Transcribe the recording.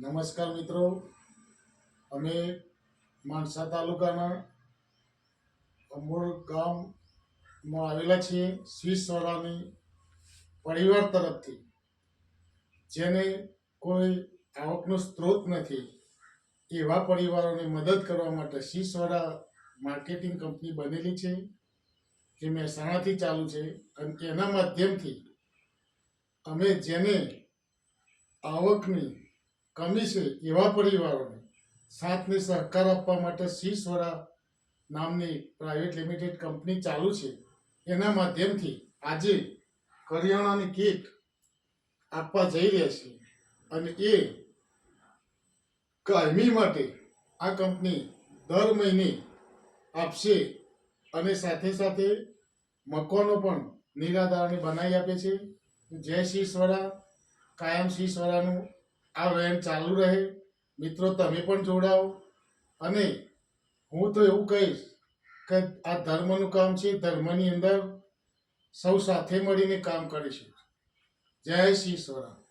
નમસ્કાર મિત્રો, અમે માણસા તાલુકાના અમોલ ગામમાં આવેલા છીએ. સ્વીસવાળાની પરિવાર તરફથી જેને કોઈ આવકનો સ્ત્રોત નથી એવા પરિવારોને મદદ કરવા માટે સ્વીસવાળા માર્કેટિંગ કંપની બનેલી છે, જે મહેસાણાથી ચાલુ છે. અને એના માધ્યમથી અમે જેને આવકની કમી છે એવા પરિવારોને સાથને સહકાર આપવા માટે સ્વીસવાળા નામની પ્રાઇવેટ લિમિટેડ કંપની ચાલુ છે. એના માધ્યમથી આજે કરિયાણાની કીટ આપવા જઈ રહ્યા છે. અને એ કાયમી માટે આ કંપની દર મહિને આપશે. અને સાથે સાથે મકાનો પણ નિરાધારને બનાવી આપે છે. જય સ્વીસવાળા, કાયમ સ્વીસવાળાનું આ વેન ચાલુ રહે. મિત્રો, તમે પણ જોડાઓ. અને હું તો એવું કહીશ કે આ ધર્મનું કામ છે. ધર્મની અંદર સૌ સાથે મળીને કામ કરીશું. જય સ્વીસવાળા.